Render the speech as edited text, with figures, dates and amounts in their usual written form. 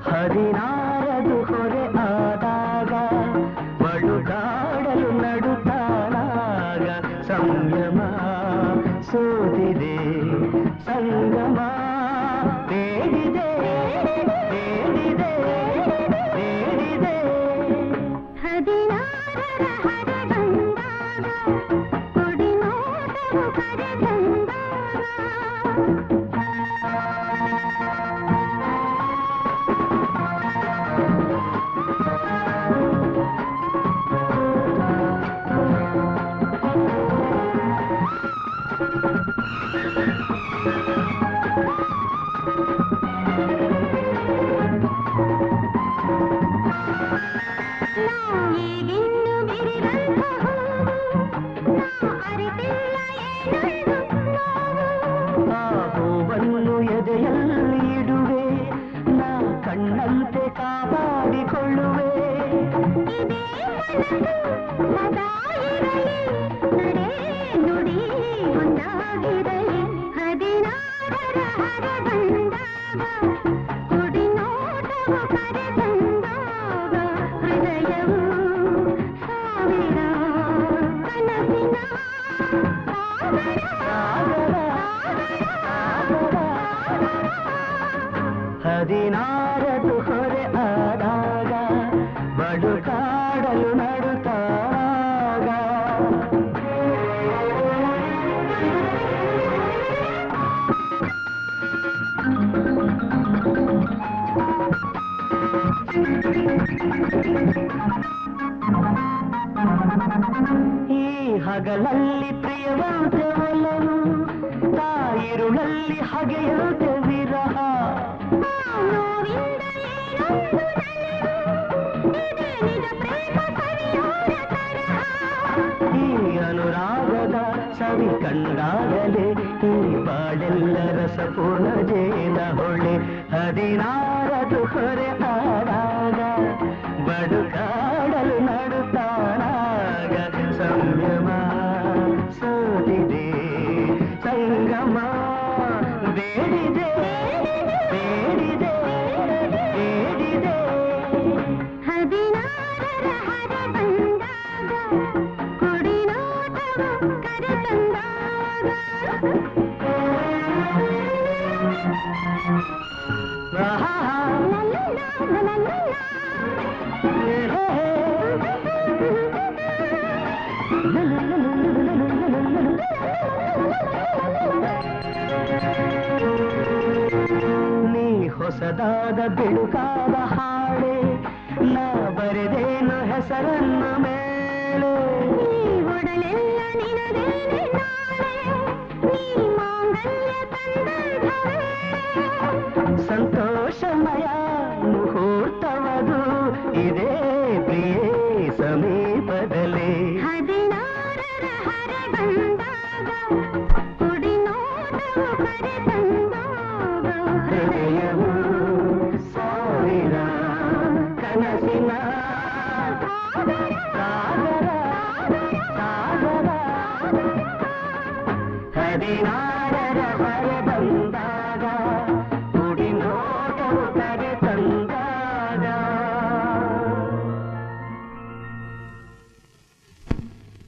ಹದಿನಾರದು ಹೊರೆ ಆದಾಗ ಬಳುಗಾಡಲು ನಡುತ್ತಾನಾಗ ಸಂಯಮ ಸೋದಿದೆ ಸಂಗಮ ಬೇಡಿದೆ ಬೇಡಿದೆ ಬೇಡಿದೆ ಹದಿನಾರರ ಹರೆ ಬಂದಾಗ ಕೊಡಿ ನೋಟವು ಕರೆ ತಂದಾಗ ಈಗಿನ್ನು ಬಿರಿದಂತ ಅರಿತಿಲ್ಲ ಆ ಹೂವನ್ನು ಎದೆಯಲ್ಲಿ ಇಡುವೆ ನಾ ಕಣ್ಣಂತೆ ಕಾಪಾಡಿಕೊಳ್ಳುವೆ ಇದೇ ಮನಸ್ಸು ಸದಾ ಇರಲಿ ನಡೆ ನುಡಿ ಒಂದಾಗಿರಲಿ ಹದಿನಾರರ ಹರೆ ಬಂದಾಗ ಕೊಡಿ ನೋಟವು ಕರೆ ತಂದಾಗ ಹೃದಯವು ಸಾವಿರ ಕನಸಿನ ಹದಿನಾರದು ಹೊರೆ ಆದಾಗ ಬಡುಕಾಡಲು ನಡುತ್ತಾಗ ಈ ಹಗಲಲ್ಲಿ ಪ್ರಿಯವಂತೆ ಒಲವು ತಾಯಿರುಳಲ್ಲಿ ಹಗೆಯಂತೆ ವಿರಹ ನೋವಿಂದ ಏನೊಂದು ನಲಿವು ಇದೇ ನಿಜ ಪ್ರೇಮ ಸವಿಯೋರ ತರಹ ಈ ಅನುರಾಗದ ಸವಿ ಕಂಡಾಗಲೇ ಈ ಬಾಳೆಲ್ಲ ರಸಪೂರ್ಣ ಜೇನ ಹೊಳೆ ಹದಿನಾರದು ಹೊರೆ ಆದಾಗ ಬಡುಕಾಡಲು ನಡುತ್ತಾನಾಗ ಸಂಯಮ ಸೋದಿದೆ ಸಂಗಮ ಬೇಡಿದೆ ಬೇಡಿದೆ ಬೇಡಿದೆ ಹದಿನಾರರ ಹರೆ ಬಂದಾಗ ಕೊಡಿ ನೋಟವು ಕರೆ ತಂದಾಗ ನೀ ಹೊಸದಾದ ಬಿಡುಕಾದ ಹಾಡೆ ನಾ ಬರೆದೇನು ಹೆಸರನ್ನು ಮೇಲೆ ಈ ಒಡಲೆಲ್ಲ ನಿನದೇನೆ ನಾಳೆ ನೀ ಮಾಂಗಲ್ಯ ತಂದಂಥವೇ ಸಂತೋಷಮಯ ಮುಹೂರ್ತವದು ಇದೇ ಪ್ರಿಯೇ ಸಮೀಪದಲ್ಲಿ ಹದಿನಾರರ ಹರೆ ಬಂದಾಗ ಕೊಡಿ ನೋಟವು ಕರೆ ತಂದಾಗ ಹೃದಯವು ಸಾವಿರ ಕನಸಿನ ಸಾಗರ ಸಾಗರ ಹದಿನಾರರ ಹೊರೆ ಬಂದಾಗ